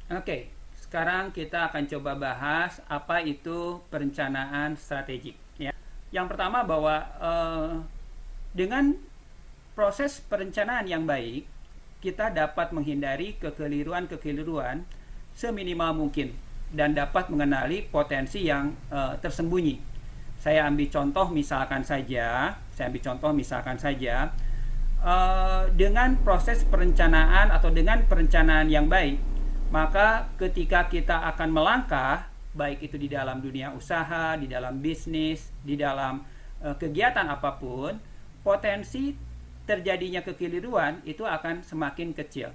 Oke, sekarang kita akan coba bahas apa itu perencanaan strategik. Ya. Yang pertama bahwa dengan proses perencanaan yang baik, kita dapat menghindari kekeliruan-kekeliruan seminimal mungkin dan dapat mengenali potensi yang tersembunyi. Saya ambil contoh misalkan saja, dengan proses perencanaan atau dengan perencanaan yang baik, maka ketika kita akan melangkah, baik itu di dalam dunia usaha, di dalam bisnis, di dalam kegiatan apapun, potensi terjadinya kekeliruan itu akan semakin kecil.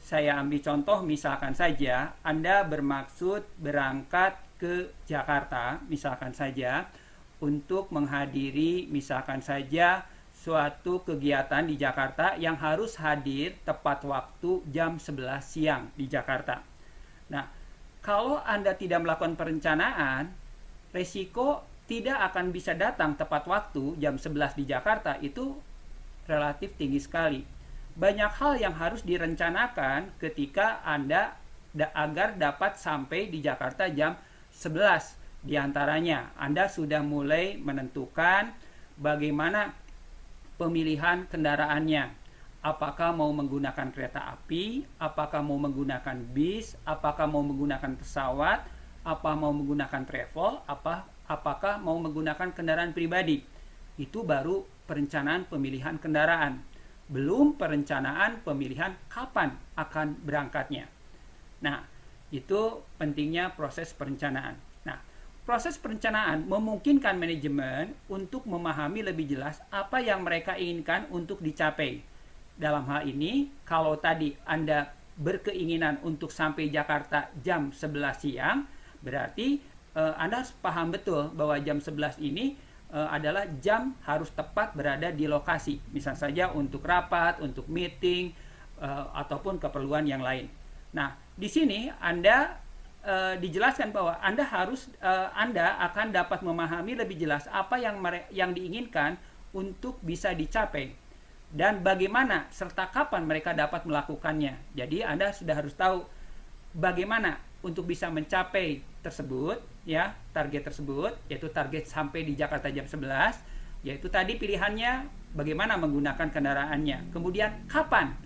Saya ambil contoh misalkan saja Anda bermaksud berangkat ke Jakarta misalkan saja untuk menghadiri misalkan saja suatu kegiatan di Jakarta yang harus hadir tepat waktu jam 11 siang di Jakarta. Nah, kalau Anda tidak melakukan perencanaan, resiko tidak akan bisa datang tepat waktu jam 11 di Jakarta itu relatif tinggi sekali. Banyak hal yang harus direncanakan ketika Anda agar dapat sampai di Jakarta jam 11. Di antaranya, Anda sudah mulai menentukan bagaimana pemilihan kendaraannya. Apakah mau menggunakan kereta api, apakah mau menggunakan bis, apakah mau menggunakan pesawat, apa mau menggunakan travel, apakah mau menggunakan kendaraan pribadi. Itu baru perencanaan pemilihan kendaraan. Belum perencanaan pemilihan kapan akan berangkatnya. Nah, itu pentingnya proses perencanaan. Nah, proses perencanaan memungkinkan manajemen untuk memahami lebih jelas apa yang mereka inginkan untuk dicapai. Dalam hal ini, kalau tadi Anda berkeinginan untuk sampai Jakarta jam 11 siang, berarti Anda harus paham betul bahwa jam 11 ini adalah jam harus tepat berada di lokasi. Misal saja untuk rapat, untuk meeting, ataupun keperluan yang lain. Nah, di sini Anda dijelaskan bahwa Anda akan dapat memahami lebih jelas apa yang diinginkan untuk bisa dicapai dan bagaimana serta kapan mereka dapat melakukannya. Jadi Anda sudah harus tahu bagaimana untuk bisa mencapai tersebut, ya, target tersebut, yaitu target sampai di Jakarta jam 11, yaitu tadi pilihannya bagaimana menggunakan kendaraannya. Kemudian kapan,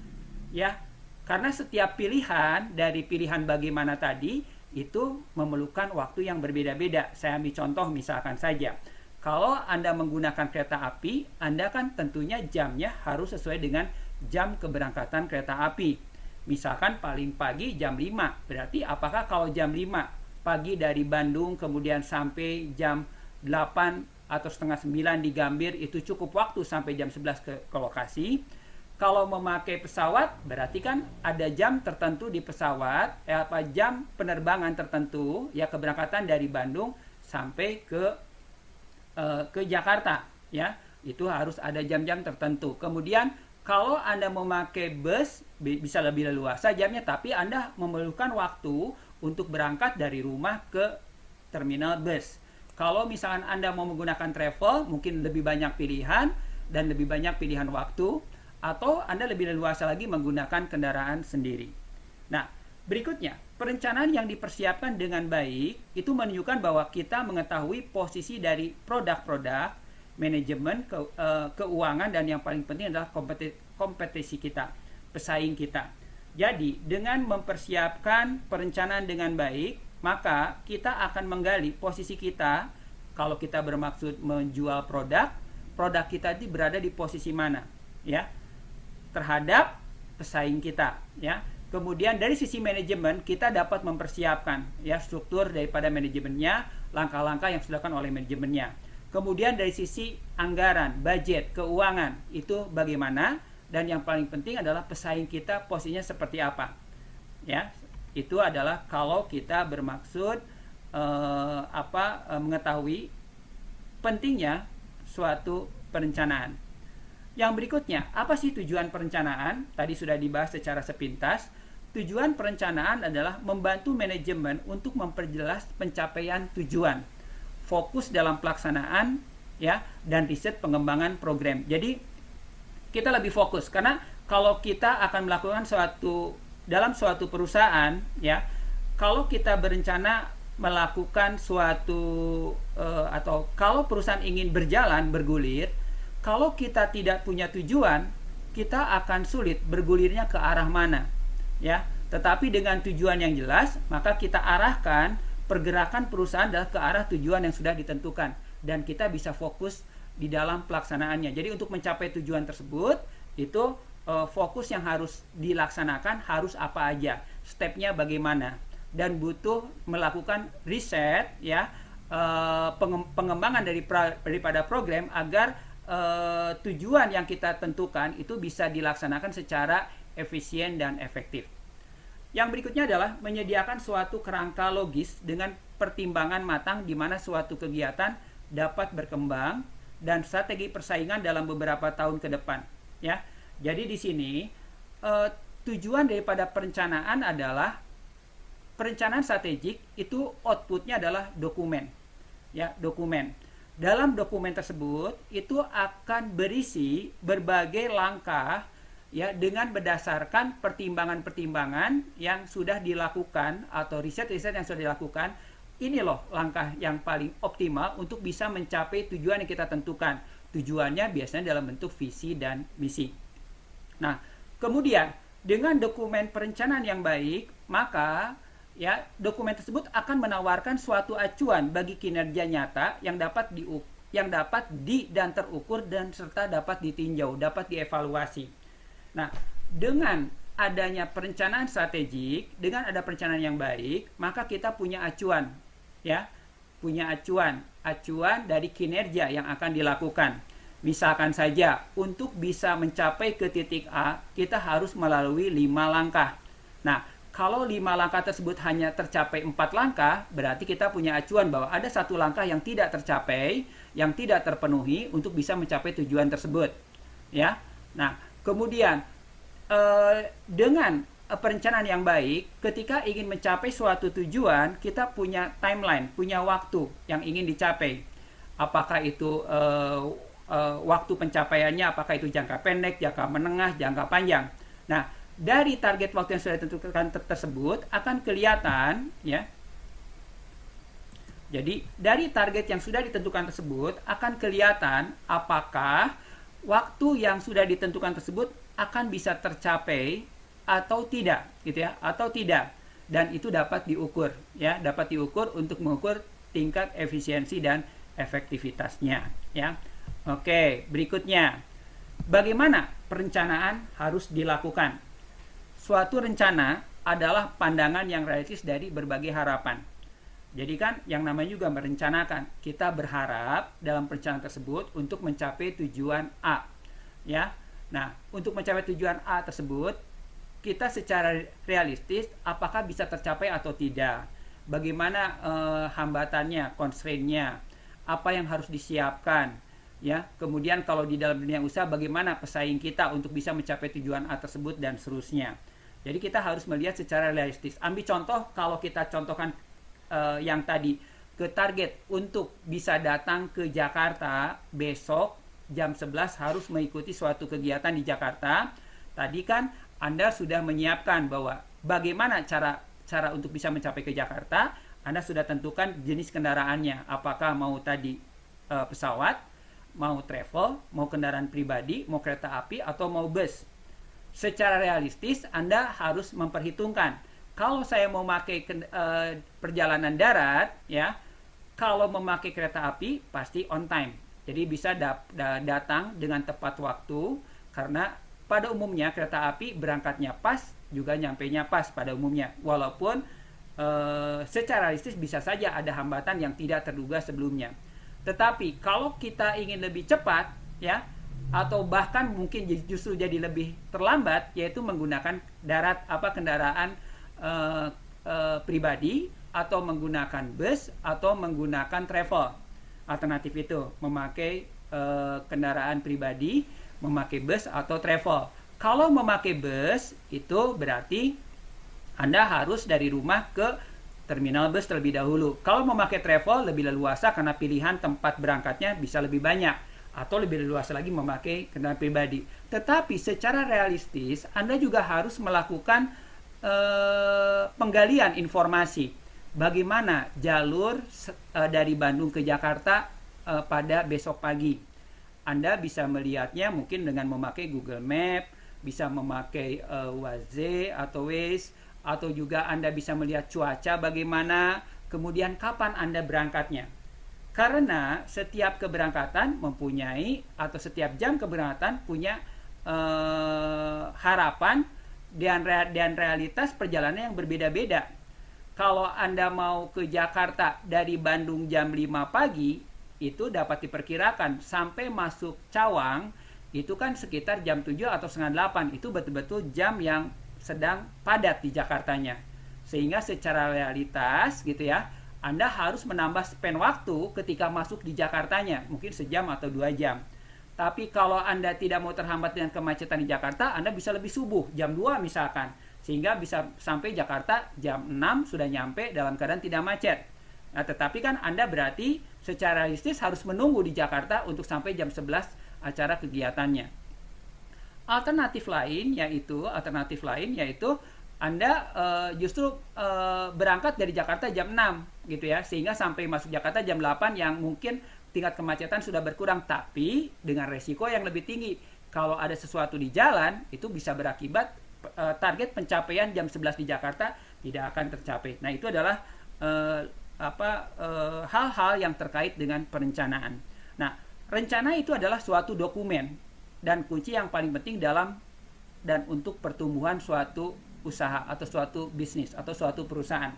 ya. Karena setiap pilihan dari pilihan bagaimana tadi itu memerlukan waktu yang berbeda-beda. Saya ambil contoh misalkan saja. Kalau Anda menggunakan kereta api, Anda kan tentunya jamnya harus sesuai dengan jam keberangkatan kereta api. Misalkan paling pagi jam 5. Berarti apakah kalau jam 5 pagi dari Bandung kemudian sampai jam 8 atau setengah 9 di Gambir itu cukup waktu sampai jam 11 ke lokasi? Kalau memakai pesawat, berarti kan ada jam tertentu di pesawat, jam penerbangan tertentu, ya, keberangkatan dari Bandung sampai ke Jakarta, ya. Itu harus ada jam-jam tertentu. Kemudian kalau Anda memakai bus, bisa lebih leluasa jamnya, tapi Anda memerlukan waktu untuk berangkat dari rumah ke terminal bus. Kalau misalkan Anda mau menggunakan travel, mungkin lebih banyak pilihan dan lebih banyak pilihan waktu, atau Anda lebih leluasa lagi menggunakan kendaraan sendiri. Nah, berikutnya, perencanaan yang dipersiapkan dengan baik itu menunjukkan bahwa kita mengetahui posisi dari produk-produk, manajemen, keuangan, dan yang paling penting adalah kompetisi kita, pesaing kita. Jadi, dengan mempersiapkan perencanaan dengan baik, maka kita akan menggali posisi kita. Kalau kita bermaksud menjual produk kita itu berada di posisi mana, ya, terhadap pesaing kita, ya. Kemudian dari sisi manajemen kita dapat mempersiapkan, ya, struktur daripada manajemennya, langkah-langkah yang sudah dilakukan oleh manajemennya. Kemudian dari sisi anggaran, budget, keuangan itu bagaimana, dan yang paling penting adalah pesaing kita posisinya seperti apa, ya. Itu adalah kalau kita bermaksud mengetahui pentingnya suatu perencanaan. Yang berikutnya, apa sih tujuan perencanaan? Tadi sudah dibahas secara sepintas. Tujuan perencanaan adalah membantu manajemen untuk memperjelas pencapaian tujuan, fokus dalam pelaksanaan, ya, dan riset pengembangan program. Jadi kita lebih fokus karena kalau kita akan melakukan dalam suatu perusahaan, ya, kalau kita berencana melakukan suatu atau kalau perusahaan ingin berjalan bergulir, kalau kita tidak punya tujuan, kita akan sulit bergulirnya ke arah mana, ya. Tetapi dengan tujuan yang jelas, maka kita arahkan pergerakan perusahaan ke arah tujuan yang sudah ditentukan, dan kita bisa fokus di dalam pelaksanaannya. Jadi untuk mencapai tujuan tersebut, itu fokus yang harus dilaksanakan harus apa aja, stepnya bagaimana, dan butuh melakukan riset, ya, pengembangan daripada program agar tujuan yang kita tentukan itu bisa dilaksanakan secara efisien dan efektif. Yang berikutnya adalah menyediakan suatu kerangka logis dengan pertimbangan matang di mana suatu kegiatan dapat berkembang dan strategi persaingan dalam beberapa tahun ke depan, ya. Jadi di sini tujuan daripada perencanaan adalah perencanaan strategik, itu outputnya adalah dokumen, ya, dokumen. Dalam dokumen tersebut itu akan berisi berbagai langkah, ya, dengan berdasarkan pertimbangan-pertimbangan yang sudah dilakukan atau riset-riset yang sudah dilakukan. Ini loh langkah yang paling optimal untuk bisa mencapai tujuan yang kita tentukan. Tujuannya biasanya dalam bentuk visi dan misi. Nah, kemudian dengan dokumen perencanaan yang baik, maka, ya, dokumen tersebut akan menawarkan suatu acuan bagi kinerja nyata yang dapat dan terukur dan serta dapat ditinjau, dapat dievaluasi. Nah, dengan adanya perencanaan strategik, dengan ada perencanaan yang baik, maka kita punya acuan, ya, punya acuan dari kinerja yang akan dilakukan. Misalkan saja, untuk bisa mencapai ke titik A, kita harus melalui 5 langkah. Nah, kalau 5 langkah tersebut hanya tercapai 4 langkah, berarti kita punya acuan bahwa ada 1 langkah yang tidak tercapai, yang tidak terpenuhi untuk bisa mencapai tujuan tersebut, ya. Nah, kemudian dengan perencanaan yang baik, ketika ingin mencapai suatu tujuan, kita punya timeline, punya waktu yang ingin dicapai. Apakah itu waktu pencapaiannya, apakah itu jangka pendek, jangka menengah, jangka panjang. Nah, dari target waktu yang sudah ditentukan tersebut akan kelihatan, ya. Jadi dari target yang sudah ditentukan tersebut akan kelihatan apakah waktu yang sudah ditentukan tersebut akan bisa tercapai atau tidak, gitu ya, atau tidak. Dan itu dapat diukur, ya, dapat diukur untuk mengukur tingkat efisiensi dan efektivitasnya, ya. Oke, berikutnya, bagaimana perencanaan harus dilakukan? Suatu rencana adalah pandangan yang realistis dari berbagai harapan. Jadi kan yang namanya juga merencanakan. Kita berharap dalam perencanaan tersebut untuk mencapai tujuan A, ya. Nah, untuk mencapai tujuan A tersebut, kita secara realistis apakah bisa tercapai atau tidak? Bagaimana hambatannya, constraint-nya? Apa yang harus disiapkan? Ya, kemudian kalau di dalam dunia usaha bagaimana pesaing kita untuk bisa mencapai tujuan A tersebut dan seterusnya. Jadi kita harus melihat secara realistis. Ambil contoh, kalau kita contohkan yang tadi, ke target untuk bisa datang ke Jakarta besok jam 11 harus mengikuti suatu kegiatan di Jakarta. Tadi kan Anda sudah menyiapkan bahwa bagaimana cara untuk bisa mencapai ke Jakarta. Anda sudah tentukan jenis kendaraannya, apakah mau tadi pesawat, mau travel, mau kendaraan pribadi, mau kereta api, atau mau bus. Secara realistis, Anda harus memperhitungkan. Kalau saya mau memakai perjalanan darat, ya, kalau memakai kereta api, pasti on time. Jadi bisa datang dengan tepat waktu, karena pada umumnya kereta api berangkatnya pas, juga nyampainya pas pada umumnya. Walaupun secara realistis bisa saja ada hambatan yang tidak terduga sebelumnya. Tetapi kalau kita ingin lebih cepat, ya, atau bahkan mungkin justru jadi lebih terlambat, yaitu menggunakan kendaraan pribadi, atau menggunakan bus, atau menggunakan travel. Alternatif itu memakai kendaraan pribadi, memakai bus atau travel. Kalau memakai bus itu berarti Anda harus dari rumah ke terminal bus terlebih dahulu. Kalau memakai travel lebih leluasa karena pilihan tempat berangkatnya bisa lebih banyak, atau lebih leluasa lagi memakai kendaraan pribadi. Tetapi secara realistis Anda juga harus melakukan penggalian informasi. Bagaimana jalur dari Bandung ke Jakarta pada besok pagi. Anda bisa melihatnya mungkin dengan memakai Google Map, bisa memakai Waze atau Waze, atau juga Anda bisa melihat cuaca bagaimana, kemudian kapan Anda berangkatnya. Karena setiap keberangkatan mempunyai, atau setiap jam keberangkatan punya harapan dan realitas perjalanan yang berbeda-beda. Kalau Anda mau ke Jakarta dari Bandung jam 5 pagi, itu dapat diperkirakan sampai masuk Cawang, itu kan sekitar jam 7 atau setengah 8. Itu betul-betul jam yang sedang padat di Jakartanya. Sehingga secara realitas gitu ya, Anda harus menambah spend waktu ketika masuk di Jakartanya, mungkin sejam atau 2 jam. Tapi kalau Anda tidak mau terhambat dengan kemacetan di Jakarta, Anda bisa lebih subuh, jam 2 misalkan. Sehingga bisa sampai Jakarta jam 6 sudah nyampe dalam keadaan tidak macet. Nah, tetapi kan Anda berarti secara realistis harus menunggu di Jakarta untuk sampai jam 11 acara kegiatannya. Alternatif lain yaitu Anda justru berangkat dari Jakarta jam 6 gitu ya, sehingga sampai masuk Jakarta jam 8 yang mungkin tingkat kemacetan sudah berkurang, tapi dengan resiko yang lebih tinggi. Kalau ada sesuatu di jalan, itu bisa berakibat target pencapaian jam 11 di Jakarta tidak akan tercapai. Nah, itu adalah hal-hal yang terkait dengan perencanaan. Nah, rencana itu adalah suatu dokumen dan kunci yang paling penting dalam dan untuk pertumbuhan suatu usaha atau suatu bisnis atau suatu perusahaan.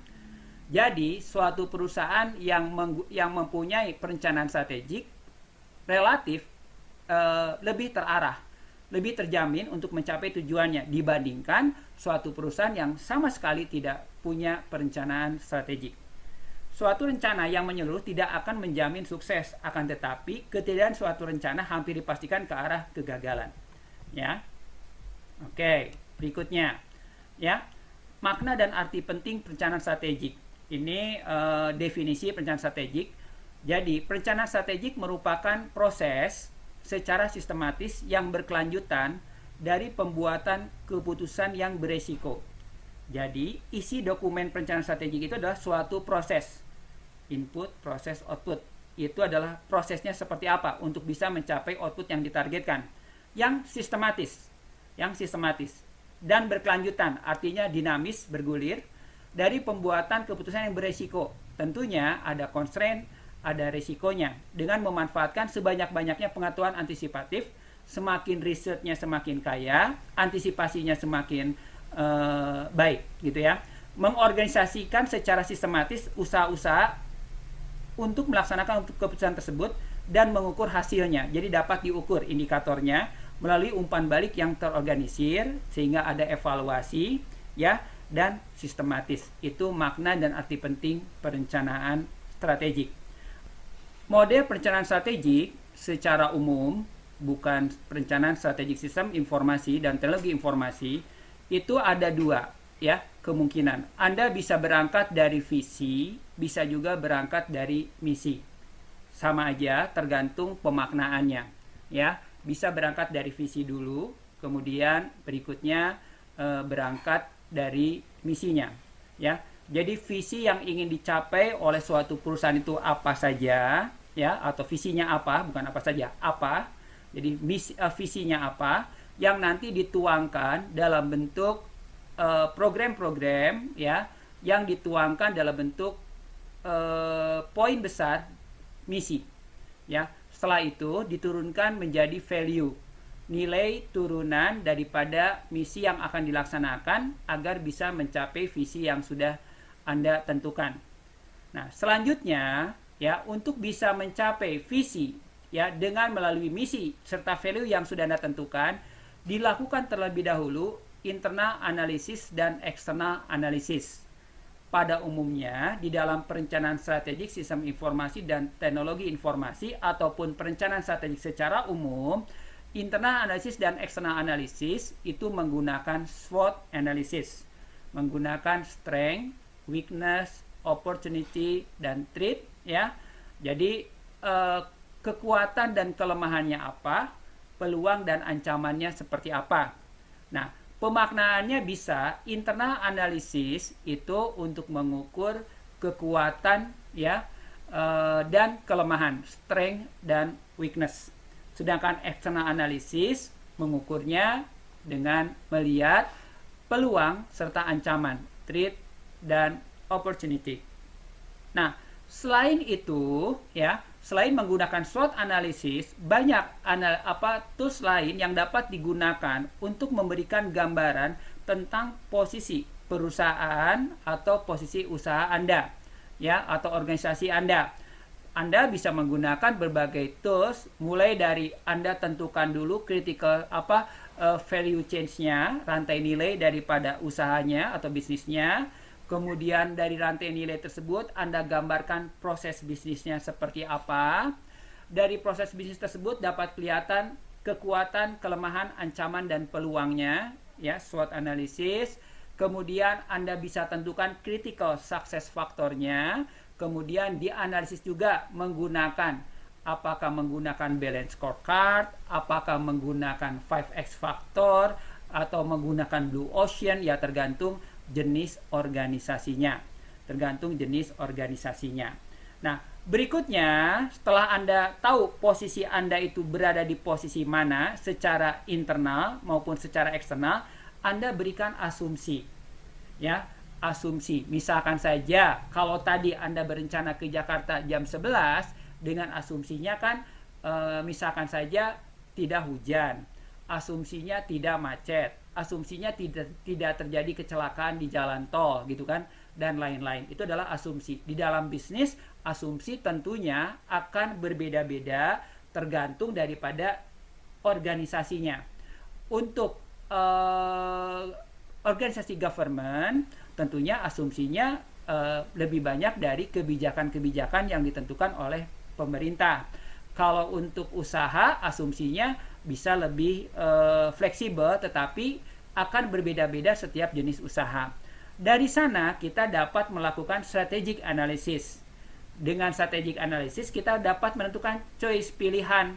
Jadi, suatu perusahaan yang mempunyai perencanaan strategik relatif lebih terarah, lebih terjamin untuk mencapai tujuannya dibandingkan suatu perusahaan yang sama sekali tidak punya perencanaan strategik. Suatu rencana yang menyeluruh tidak akan menjamin sukses, akan tetapi ketidakhadiran suatu rencana hampir dipastikan ke arah kegagalan. Ya. Oke, berikutnya. Ya. Makna dan arti penting perencanaan strategik. Ini definisi perencanaan strategik. Jadi, perencanaan strategik merupakan proses secara sistematis yang berkelanjutan dari pembuatan keputusan yang beresiko. Jadi, isi dokumen perencanaan strategik itu adalah suatu proses. Input, proses, output. Itu adalah prosesnya seperti apa untuk bisa mencapai output yang ditargetkan. Yang sistematis. Dan berkelanjutan, artinya dinamis, bergulir, dari pembuatan keputusan yang beresiko. Tentunya ada constraint, ada risikonya. Dengan memanfaatkan sebanyak-banyaknya pengetahuan antisipatif, semakin risetnya semakin kaya, antisipasinya semakin baik, gitu ya. Mengorganisasikan secara sistematis usaha-usaha untuk melaksanakan keputusan tersebut dan mengukur hasilnya. Jadi dapat diukur indikatornya melalui umpan balik yang terorganisir sehingga ada evaluasi, ya, dan sistematis. Itu makna dan arti penting perencanaan strategik. Model perencanaan strategik secara umum, bukan perencanaan strategik sistem informasi dan teknologi informasi, itu ada dua, ya, kemungkinan. Anda bisa berangkat dari visi, bisa juga berangkat dari misi. Sama aja, tergantung pemaknaannya, ya. Bisa berangkat dari visi dulu, kemudian berikutnya berangkat dari misinya, ya. Jadi visi yang ingin dicapai oleh suatu perusahaan itu apa saja, ya, atau visinya apa, bukan apa saja, apa. Jadi visinya apa yang nanti dituangkan dalam bentuk program-program, ya, yang dituangkan dalam bentuk poin besar misi, ya. Setelah itu diturunkan menjadi value, nilai turunan daripada misi yang akan dilaksanakan agar bisa mencapai visi yang sudah Anda tentukan. Nah, selanjutnya, ya, untuk bisa mencapai visi, ya, dengan melalui misi serta value yang sudah Anda tentukan, dilakukan terlebih dahulu internal analisis dan eksternal analisis. Pada umumnya, di dalam perencanaan strategik sistem informasi dan teknologi informasi ataupun perencanaan strategik secara umum, internal analisis dan eksternal analisis itu menggunakan SWOT analysis, menggunakan strength, weakness, opportunity, dan threat, ya. Jadi kekuatan dan kelemahannya apa, peluang dan ancamannya seperti apa. Nah, Pemaknaannya bisa internal analisis itu untuk mengukur kekuatan ya dan kelemahan, strength dan weakness. Sedangkan external analisis mengukurnya dengan melihat peluang serta ancaman, threat dan opportunity. Nah, selain itu ya, selain menggunakan SWOT analysis, banyak tools lain yang dapat digunakan untuk memberikan gambaran tentang posisi perusahaan atau posisi usaha Anda ya, atau organisasi Anda. Anda bisa menggunakan berbagai tools, mulai dari Anda tentukan dulu critical value change-nya, rantai nilai daripada usahanya atau bisnisnya. Kemudian dari rantai nilai tersebut Anda gambarkan proses bisnisnya seperti apa. Dari proses bisnis tersebut dapat kelihatan kekuatan, kelemahan, ancaman dan peluangnya ya, SWOT analysis. Kemudian Anda bisa tentukan critical success factor-nya. Kemudian dianalisis juga menggunakan apakah menggunakan balance scorecard, apakah menggunakan 5X factor atau menggunakan blue ocean, ya tergantung jenis organisasinya. Nah, berikutnya setelah Anda tahu posisi Anda itu berada di posisi mana secara internal maupun secara eksternal, Anda berikan asumsi. Ya, asumsi. Misalkan saja kalau tadi Anda berencana ke Jakarta jam 11, dengan asumsinya kan misalkan saja tidak hujan, asumsinya tidak macet, asumsinya tidak terjadi kecelakaan di jalan tol gitu kan, dan lain-lain. Itu adalah asumsi. Di dalam bisnis, asumsi tentunya akan berbeda-beda tergantung daripada organisasinya. Untuk organisasi government tentunya asumsinya lebih banyak dari kebijakan-kebijakan yang ditentukan oleh pemerintah. Kalau untuk usaha, asumsinya bisa lebih fleksibel, tetapi akan berbeda-beda setiap jenis usaha. Dari sana kita dapat melakukan strategic analysis. Dengan strategic analysis kita dapat menentukan choice, pilihan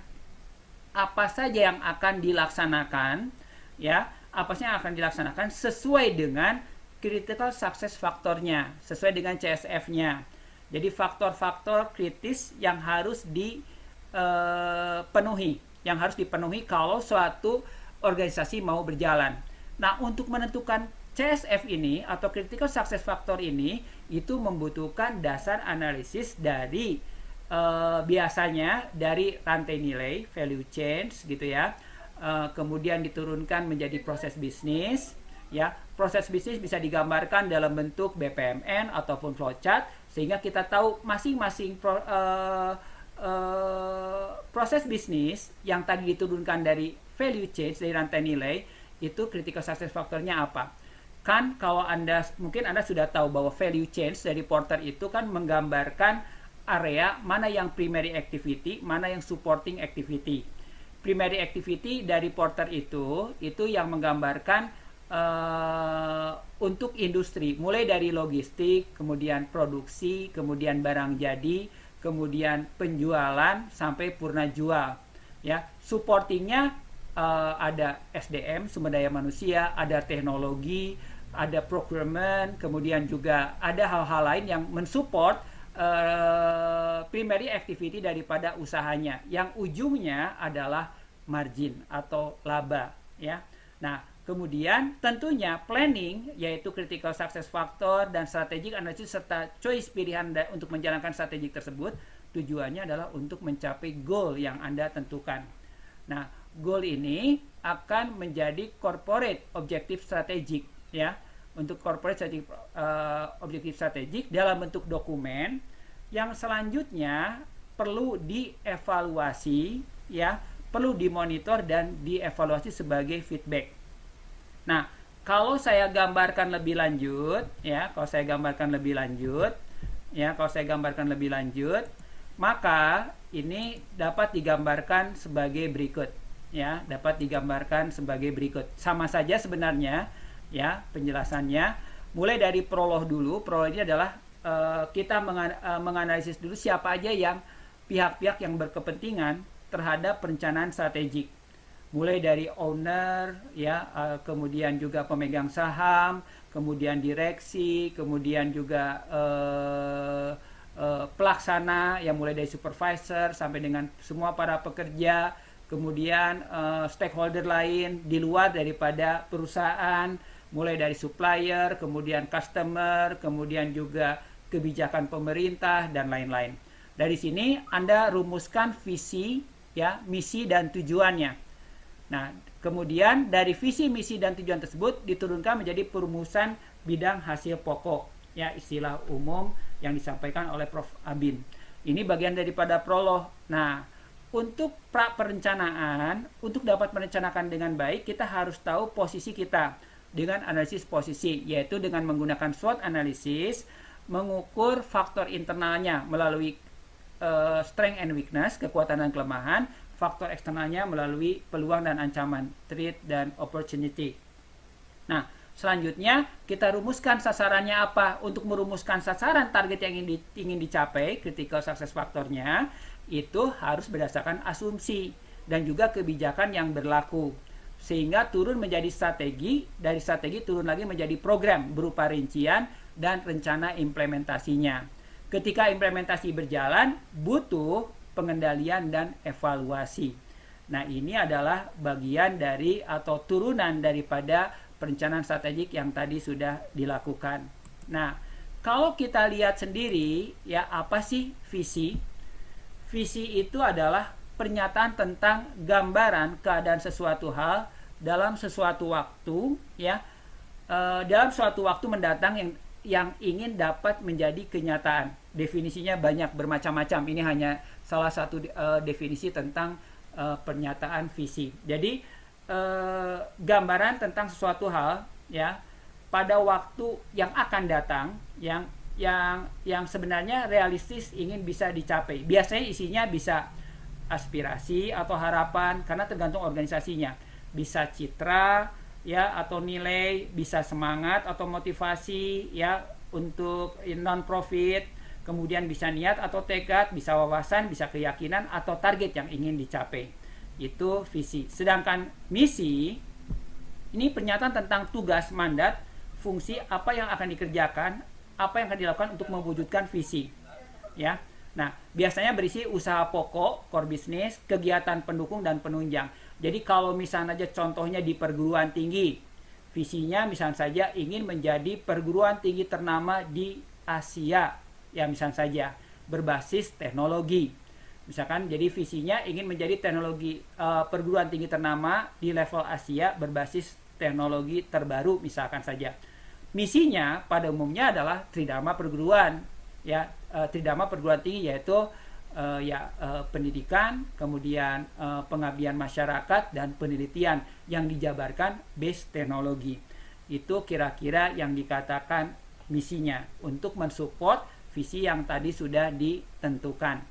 apa saja yang akan dilaksanakan, ya, apa saja yang akan dilaksanakan sesuai dengan critical success factor-nya, sesuai dengan CSF-nya. Jadi faktor-faktor kritis yang harus dipenuhi kalau suatu organisasi mau berjalan. Nah, untuk menentukan CSF ini atau critical success factor ini itu membutuhkan dasar analisis dari biasanya dari rantai nilai, value change gitu ya. Kemudian diturunkan menjadi proses bisnis. Ya, proses bisnis bisa digambarkan dalam bentuk BPMN ataupun flowchart sehingga kita tahu masing-masing proses bisnis yang tadi diturunkan dari value change dari rantai nilai itu critical success factor-nya apa. Kan kalau mungkin Anda sudah tahu bahwa value change dari Porter itu kan menggambarkan area mana yang primary activity, mana yang supporting activity. Primary activity dari Porter itu yang menggambarkan untuk industri, mulai dari logistik, kemudian produksi, kemudian barang jadi, kemudian penjualan sampai purna jual. Ya, supportingnya ada SDM, sumber daya manusia, ada teknologi, ada procurement, kemudian juga ada hal-hal lain yang mensupport primary activity daripada usahanya, yang ujungnya adalah margin atau laba. Ya, nah. Kemudian tentunya planning, yaitu critical success factor dan strategic analysis serta choice pilihan untuk menjalankan strategi tersebut, tujuannya adalah untuk mencapai goal yang Anda tentukan. Nah, goal ini akan menjadi corporate objective strategic ya. Untuk corporate objective strategic dalam bentuk dokumen yang selanjutnya perlu dievaluasi ya, perlu dimonitor dan dievaluasi sebagai feedback. Nah, kalau saya gambarkan lebih lanjut, maka ini dapat digambarkan sebagai berikut, ya, Sama saja sebenarnya, ya, penjelasannya. Mulai dari prolog dulu. Prolog ini adalah kita menganalisis dulu siapa aja yang pihak-pihak yang berkepentingan terhadap perencanaan strategik. mulai dari owner ya, kemudian juga pemegang saham, kemudian direksi, kemudian juga pelaksana yang mulai dari supervisor sampai dengan semua para pekerja, kemudian stakeholder lain di luar daripada perusahaan, mulai dari supplier, kemudian customer, kemudian juga kebijakan pemerintah dan lain-lain. Dari sini Anda rumuskan visi ya, misi dan tujuannya. Nah, kemudian dari visi, misi dan tujuan tersebut diturunkan menjadi perumusan bidang hasil pokok ya, istilah umum yang disampaikan oleh Prof. Abin. Ini bagian daripada prolog. Nah, untuk pra perencanaan, untuk dapat merencanakan dengan baik, kita harus tahu posisi kita dengan analisis posisi, yaitu dengan menggunakan SWOT analysis, mengukur faktor internalnya melalui strength and weakness, kekuatan dan kelemahan, faktor eksternalnya melalui peluang dan ancaman, threat dan opportunity. Nah, selanjutnya kita rumuskan sasarannya apa. Untuk merumuskan sasaran target yang ingin dicapai, critical success factornya, itu harus berdasarkan asumsi dan juga kebijakan yang berlaku. Sehingga turun menjadi strategi, dari strategi turun lagi menjadi program berupa rincian dan rencana implementasinya. Ketika implementasi berjalan, butuh pengendalian dan evaluasi. Nah, ini adalah bagian dari atau turunan daripada perencanaan strategik yang tadi sudah dilakukan. Nah, kalau kita lihat sendiri, ya apa sih visi? Visi itu adalah pernyataan tentang gambaran keadaan sesuatu hal dalam sesuatu waktu, ya, dalam suatu waktu mendatang yang ingin dapat menjadi kenyataan. Definisinya banyak, bermacam-macam. Ini hanya salah satu definisi tentang pernyataan visi. Jadi gambaran tentang sesuatu hal ya pada waktu yang akan datang, yang sebenarnya realistis ingin bisa dicapai. Biasanya isinya bisa aspirasi atau harapan, karena tergantung organisasinya. Bisa citra ya atau nilai, bisa semangat atau motivasi ya untuk non profit, kemudian bisa niat atau tekad, bisa wawasan, bisa keyakinan atau target yang ingin dicapai. Itu visi. Sedangkan misi ini pernyataan tentang tugas, mandat, fungsi apa yang akan dikerjakan, apa yang akan dilakukan untuk mewujudkan visi. Ya. Nah, biasanya berisi usaha pokok, core business, kegiatan pendukung dan penunjang. Jadi kalau misalnya aja contohnya di perguruan tinggi, visinya misalnya saja ingin menjadi perguruan tinggi ternama di Asia, ya misalnya saja berbasis teknologi. Misalkan jadi visinya ingin menjadi teknologi perguruan tinggi ternama di level Asia berbasis teknologi terbaru misalkan saja. Misinya pada umumnya adalah tridharma perguruan, ya tridharma perguruan tinggi yaitu pendidikan, kemudian pengabdian masyarakat dan penelitian yang dijabarkan base teknologi. Itu kira-kira yang dikatakan misinya untuk mensupport visi yang tadi sudah ditentukan.